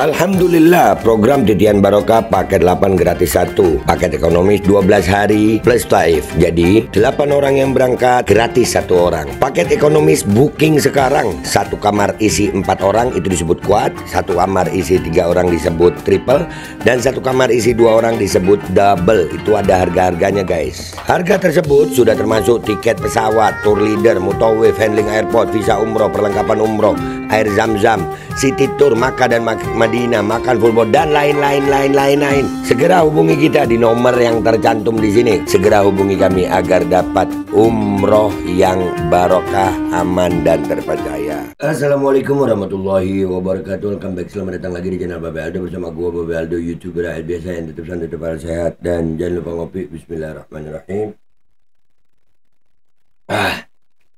Alhamdulillah, program Titian Barokah paket 8 gratis 1, paket ekonomis 12 hari plus taif. Jadi 8 orang yang berangkat gratis 1 orang. Paket ekonomis booking sekarang, 1 kamar isi 4 orang itu disebut quad, 1 kamar isi 3 orang disebut triple, dan 1 kamar isi 2 orang disebut double. Itu ada harga-harganya guys. Harga tersebut sudah termasuk tiket pesawat, tour leader, mutawif, handling airport, visa umroh, perlengkapan umroh, air zam-zam, city tour, Makkah dan Madinah, makan full board, dan lain-lain. Segera hubungi kita di nomor yang tercantum di sini. Segera hubungi kami agar dapat umroh yang barokah, aman dan terpercaya. Assalamualaikum warahmatullahi wabarakatuh. Welcome back, selamat datang lagi di channel Babe Aldo bersama gua Babe Aldo, YouTuber biasa yang tetap santai, tetap sehat, dan jangan lupa ngopi. Bismillahirrahmanirrahim.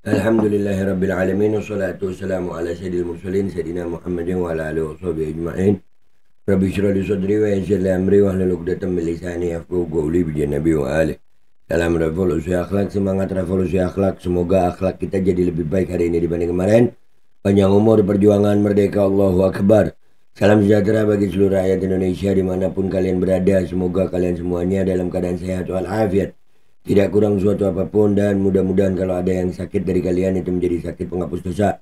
Alhamdulillahirabbil alamin, wassalatu wassalamu ala sayyidil mursalin sayyidina Muhammadin wa ala alihi washabihi ajmain. Rabbi shrah li sadri wa yassir li amri wahlul 'uqdatam min lisani yafqahu qawli bi nabi wa alihi. Salam revolusi akhlak, semangat revolusi akhlak. Semoga akhlak kita jadi lebih baik hari ini dibanding kemarin. Panjang umur, perjuangan, merdeka, Allahu Akbar. Salam sejahtera bagi seluruh rakyat Indonesia dimanapun kalian berada. Semoga kalian semuanya dalam keadaan sehat walafiat, tidak kurang suatu apapun, dan mudah-mudahan kalau ada yang sakit dari kalian itu menjadi sakit penghapus dosa,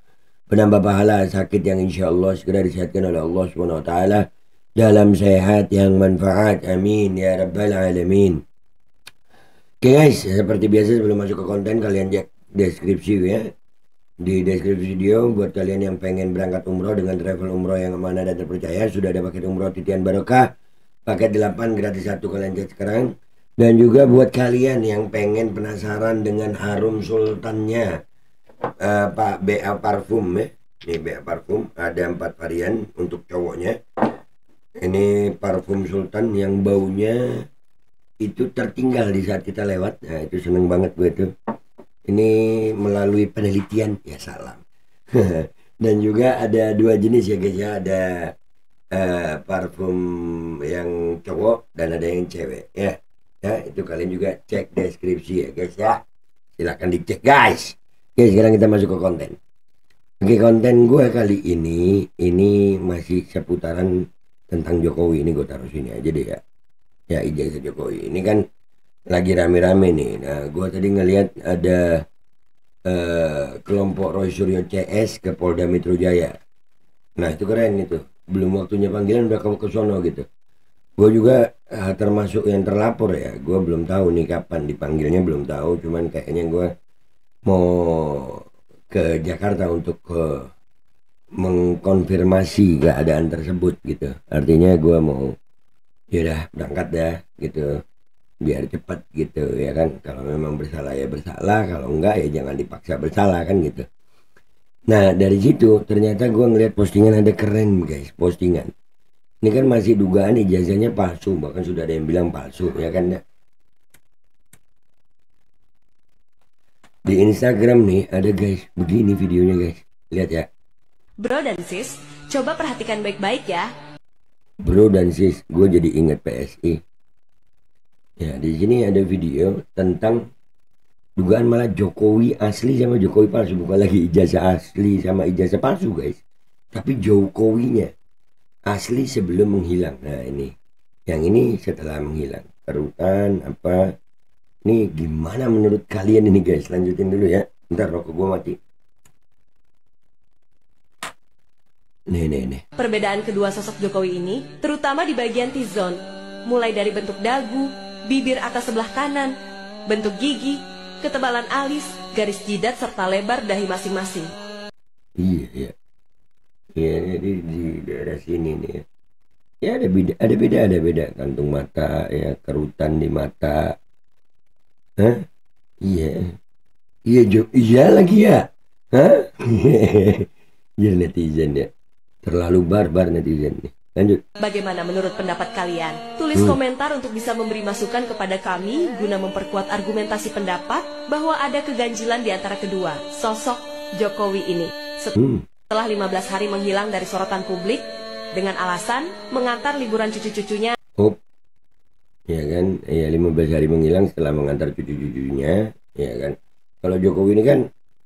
penambah pahala, sakit yang insya Allah segera disehatkan oleh Allah Subhanahu Wa Taala dalam sehat yang manfaat. Amin ya rabbal alamin. Oke guys, seperti biasa sebelum masuk ke konten, kalian cek deskripsi ya. Di deskripsi video buat kalian yang pengen berangkat umroh dengan travel umroh yang amanah dan terpercaya, sudah ada paket umroh Titian Barokah paket 8 gratis 1, kalian cek sekarang. Dan juga buat kalian yang pengen penasaran dengan harum sultannya Pak BA Parfum ya. Ini BA Parfum ada 4 varian untuk cowoknya. Ini parfum sultan yang baunya itu tertinggal di saat kita lewat. Nah itu seneng banget gue tuh. Ini melalui penelitian ya, salam. Dan juga ada 2 jenis ya guys ya. Ada parfum yang cowok dan ada yang cewek ya. Ya, itu kalian juga cek deskripsi ya guys ya. Silahkan dicek guys. Oke, sekarang kita masuk ke konten. Oke, konten gue kali ini masih seputaran tentang Jokowi. Ini gue taruh sini aja deh ya. Ya, ijazah Jokowi. Ini kan lagi rame-rame nih. Nah, gue tadi ngelihat ada kelompok Roy Suryo CS ke Polda Metro Jaya. Nah, itu keren itu. Belum waktunya panggilan udah ke sono gitu. Gue juga termasuk yang terlapor ya. Gue belum tahu nih kapan dipanggilnya, belum tahu. Cuman kayaknya gue mau ke Jakarta untuk mengkonfirmasi keadaan tersebut gitu. Artinya gue mau yaudah berangkat dah gitu, biar cepat gitu ya kan. Kalau memang bersalah ya bersalah, kalau enggak ya jangan dipaksa bersalah kan gitu. Nah dari situ ternyata gue ngeliat postingan ada keren guys, postingan. Ini kan masih dugaan ijazahnya palsu, bahkan sudah ada yang bilang palsu ya kan ya. Di Instagram nih ada guys, begini videonya guys, lihat ya. Bro dan sis, coba perhatikan baik-baik ya. Bro dan sis, gue jadi ingat PSI. Ya di sini ada video tentang dugaan malah Jokowi asli sama Jokowi palsu, bukan lagi ijazah asli sama ijazah palsu guys, tapi Jokowinya asli sebelum menghilang. Nah ini yang ini setelah menghilang, kerutan apa. Ini gimana menurut kalian ini guys? Lanjutin dulu ya, ntar rokok gue mati. Nih Perbedaan kedua sosok Jokowi ini terutama di bagian T-zone, mulai dari bentuk dagu, bibir atas sebelah kanan, bentuk gigi, ketebalan alis, garis jidat serta lebar dahi masing-masing. Iya di daerah sini nih ya. Ya ada beda kantung mata ya, kerutan di mata. Hah? Iya lagi ya. Hah? Ya netizen ya, terlalu barbar netizen nih. Lanjut. Bagaimana menurut pendapat kalian? Tulis komentar untuk bisa memberi masukan kepada kami guna memperkuat argumentasi pendapat bahwa ada keganjilan di antara kedua sosok Jokowi ini. Setelah 15 hari menghilang dari sorotan publik dengan alasan mengantar liburan cucu-cucunya. Ya kan, ya 15 hari menghilang setelah mengantar cucu-cucunya, ya kan. Kalau Jokowi ini kan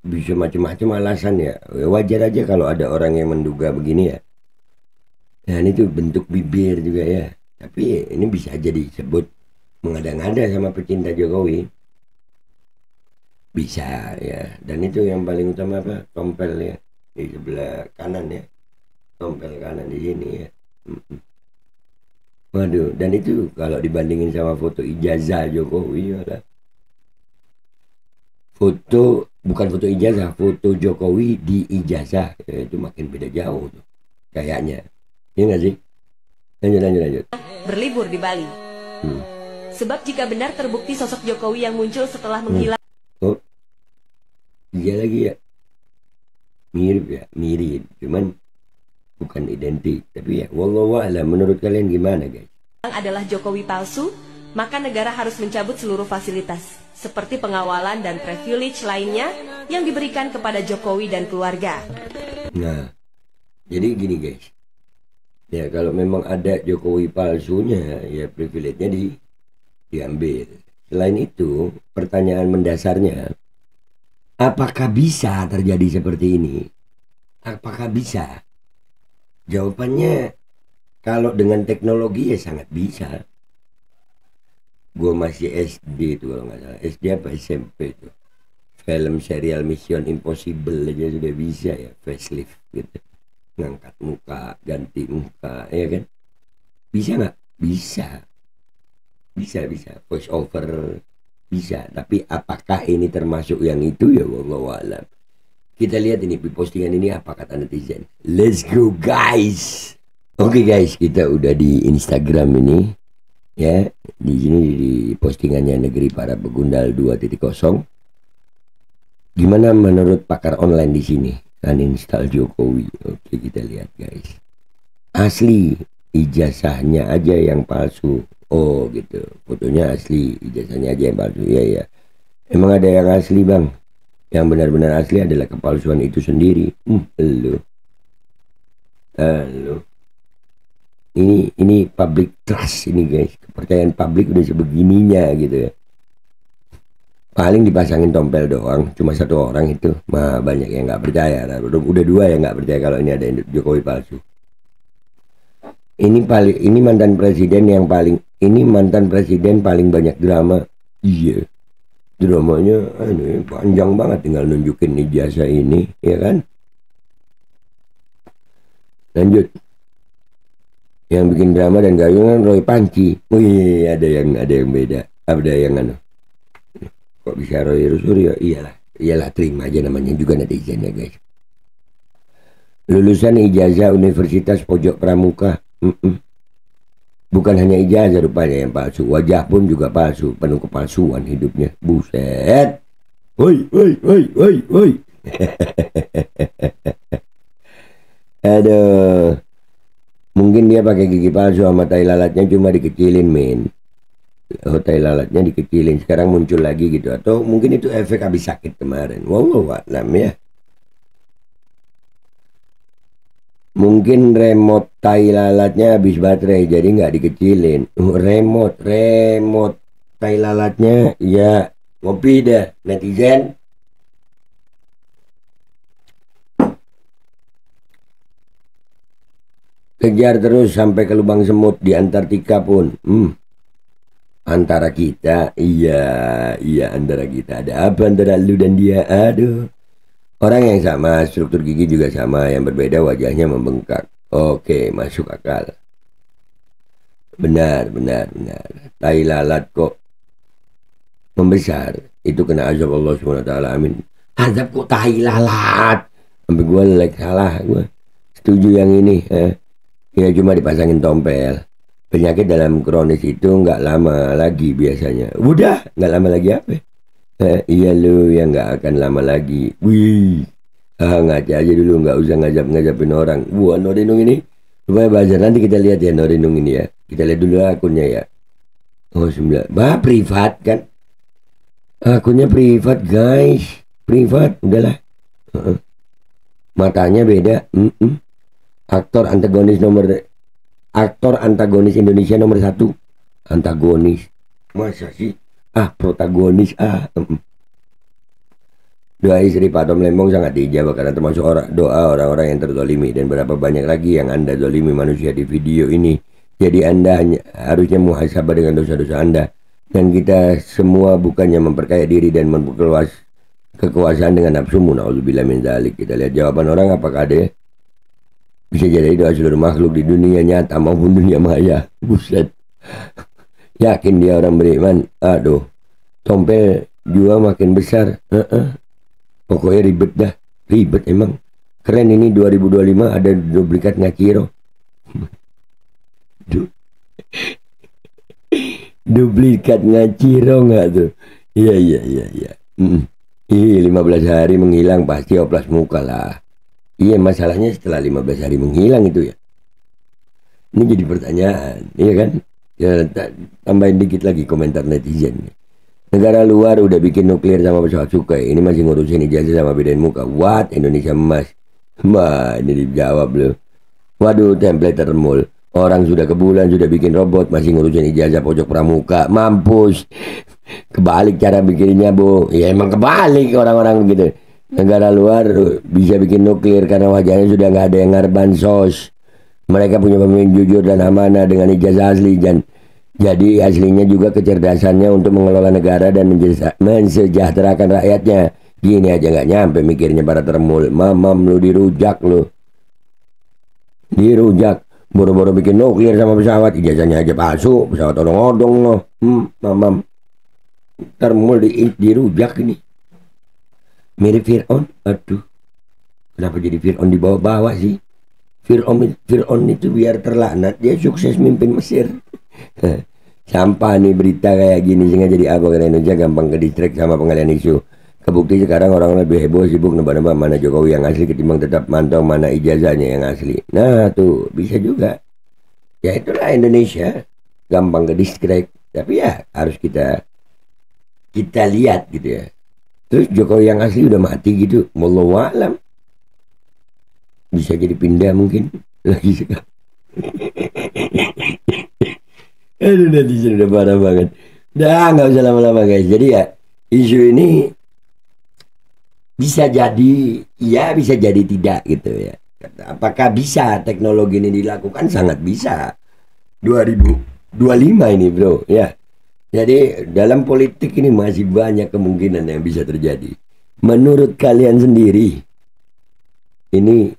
bisa macam-macam alasan ya. Wajar aja kalau ada orang yang menduga begini ya. Nah ini tuh bentuk bibir juga ya. Tapi ini bisa jadi disebut mengada-ngada sama pecinta Jokowi. Bisa ya. Dan itu yang paling utama apa? Tompel ya. Di sebelah kanan ya. Tompel kanan di sini ya. Waduh, dan itu kalau dibandingin sama foto ijazah Jokowi, bukan foto ijazah, foto Jokowi di ijazah, ya, itu makin beda jauh tuh, kayaknya. Iya nggak sih? Lanjut. Berlibur di Bali. Sebab jika benar terbukti sosok Jokowi yang muncul setelah menghilang. Oh, iya lagi ya. Mirip, cuman bukan identik. Tapi ya, wallahu a'lam, menurut kalian gimana guys? Adalah Jokowi palsu, maka negara harus mencabut seluruh fasilitas, seperti pengawalan dan privilege lainnya yang diberikan kepada Jokowi dan keluarga. Nah, jadi gini guys. Ya kalau memang ada Jokowi palsunya, ya privilege-nya diambil. Selain itu, pertanyaan mendasarnya, apakah bisa terjadi seperti ini? Apakah bisa? Jawabannya, kalau dengan teknologi ya sangat bisa. Gue masih SD itu kalau nggak salah. SD apa SMP itu. Film serial Mission Impossible aja sudah bisa ya. Facelift gitu. Ngangkat muka, ganti muka, ya kan? Bisa nggak? Bisa. Voice over bisa. Tapi apakah ini termasuk yang itu ya wallahu a'lam. Kita lihat ini postingan ini apa kata netizen. Let's go guys. Oke guys, kita udah di Instagram ini ya. Di sini di postingannya Negeri Para Begundal 2.0. Gimana menurut pakar online di sini? Uninstall Jokowi. Oke, kita lihat guys. Asli ijazahnya aja yang palsu. Oh gitu. Fotonya asli, ijazahnya aja yang palsu. Iya. Emang ada yang asli bang? Yang benar-benar asli adalah kepalsuan itu sendiri. Halo. Ini public trust ini guys, kepercayaan publik udah sebegininya gitu ya. Paling dipasangin tompel doang, cuma satu orang itu, mah banyak yang nggak percaya. Nah, udah dua yang nggak percaya kalau ini ada Jokowi palsu. Ini mantan presiden paling banyak drama. Iya, dramanya panjang banget, tinggal nunjukin ijazah ini, ya kan? Lanjut. Yang bikin drama dan gayungan Roy Panci. Wih, ada yang beda. Ada yang kok bisa Roy Suryo? Iyalah, terima aja namanya juga netizen ya guys. Lulusan ijazah Universitas Pojok Pramuka. Bukan hanya ijazah rupanya yang palsu, wajah pun juga palsu, penuh kepalsuan hidupnya. Buset. Woi. Aduh. Mungkin dia pakai gigi palsu sama tai lalatnya cuma dikecilin men. Oh, tai lalatnya dikecilin sekarang muncul lagi gitu. Atau mungkin itu efek habis sakit kemarin. Wallahu a'lam ya. Mungkin remote tai lalatnya habis baterai jadi nggak dikecilin. Remote tai lalatnya ya ngopi dah netizen. Kejar terus sampai ke lubang semut di Antartika pun. Antara kita, iya antara kita. Ada apa antara lu dan dia? Aduh. Orang yang sama, struktur gigi juga sama, yang berbeda wajahnya membengkak. Oke, masuk akal. Benar. Tai lalat kok membesar. Itu kena azab Allah SWT. Amin. Azab kok tai lalat? Sampai gue salah gue. Setuju yang ini. Ya cuma dipasangin tompel. Penyakit dalam kronis itu nggak lama lagi biasanya. Udah nggak lama lagi apa? Iya lu yang nggak akan lama lagi. Wih, ngaca aja dulu, nggak usah ngajapin orang. Wah, Norinung ini supaya belajar, nanti kita lihat ya Norinung ini ya. Kita lihat dulu akunnya ya. Oh 9. Privat kan? Akunnya privat guys. Privat, udahlah. Matanya beda. Aktor antagonis Indonesia nomor 1. Antagonis. Masa sih? Protagonis. Doa istri Pak Tom Lembong sangat diijabah karena termasuk doa orang-orang yang terzolimi. Dan berapa banyak lagi yang Anda zolimi manusia di video ini. Jadi Anda harusnya muhasabah dengan dosa-dosa Anda. Dan kita semua bukannya memperkaya diri dan memperluas kekuasaan dengan nafsumu. Na'udzubillah min dzalik. Kita lihat jawaban orang, apakah ada bisa jadi doa seluruh makhluk di dunia nyata maupun dunia maya. Buset. Yakin dia orang beriman? Aduh. Tompel jua makin besar. Pokoknya ribet dah. Ribet emang. Keren ini 2025 ada duplikat Ngaciro. Duplikat Ngaciro nggak tuh? Iya. Ih, 15 hari menghilang pasti oplas muka lah. Iya, masalahnya setelah 15 hari menghilang itu ya. Ini jadi pertanyaan, iya kan? Ya, tambahin dikit lagi komentar netizen. Negara luar udah bikin nuklir sama pesawat Sukhoi. Ini masih ngurusin ijazah sama bedain muka. What? Indonesia emas. Wah, ini dijawab loh. Waduh, template termul. Orang sudah ke bulan, sudah bikin robot, masih ngurusin ijazah pojok pramuka. Mampus. Kebalik cara bikinnya, Bu. Ya emang kebalik orang-orang begitu. Negara luar bisa bikin nuklir karena wajahnya sudah nggak ada yang ngarban sos. Mereka punya pemimpin jujur dan amanah dengan ijazah asli. Jadi aslinya juga kecerdasannya untuk mengelola negara dan mensejahterakan rakyatnya. Gini aja nggak nyampe mikirnya para termul. Mamam lu dirujak lu. Dirujak. Boro-boro bikin nuklir sama pesawat. Ijazahnya aja palsu. Pesawat odong-odong loh. Mamam. Termul dirujak ini. Mirip Fir'aun. Aduh. Kenapa jadi Fir'aun di bawah-bawah sih? Fir'aun itu biar terlaknat. Dia sukses mimpin Mesir. Sampah nih berita kayak gini sehingga jadi apa karena Indonesia gampang ke distrik sama pengalian isu. Kebukti sekarang orang lebih heboh sibuk nebak-nebak mana Jokowi yang asli ketimbang tetap mantau mana ijazahnya yang asli. Nah tuh bisa juga. Ya itulah Indonesia, gampang ke distrik. Tapi ya harus kita lihat gitu ya. Terus Jokowi yang asli udah mati gitu, wallahu a'lam. Bisa jadi pindah mungkin lagi sekarang. Aduh, netizen udah parah banget. Dah nggak usah lama-lama guys. Jadi ya isu ini bisa jadi iya, bisa jadi tidak gitu ya. Apakah bisa teknologi ini dilakukan? Sangat bisa. 2025 ini bro ya. Jadi dalam politik ini masih banyak kemungkinan yang bisa terjadi. Menurut kalian sendiri, ini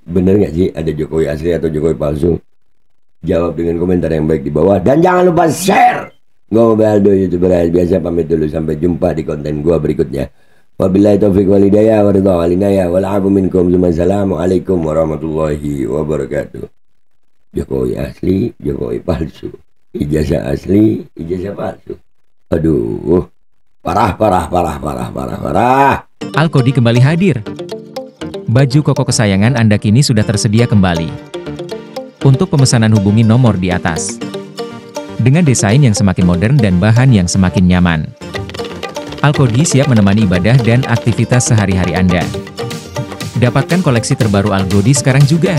bener nggak sih ada Jokowi asli atau Jokowi palsu? Jawab dengan komentar yang baik di bawah. Dan jangan lupa share. Gua Baldo, YouTuber biasa pamit dulu. Sampai jumpa di konten gua berikutnya. Wabillahi taufiq walhidayah wa ridha wal inayah wal afu minkum. Assalamualaikum warahmatullahi wabarakatuh. Jokowi asli, Jokowi palsu. Ijazah asli, ijazah palsu. Aduh. Parah. Alkodi kembali hadir. Baju koko kesayangan Anda kini sudah tersedia kembali. Untuk pemesanan hubungi nomor di atas. Dengan desain yang semakin modern dan bahan yang semakin nyaman. Alkodi siap menemani ibadah dan aktivitas sehari-hari Anda. Dapatkan koleksi terbaru Alkodi sekarang juga.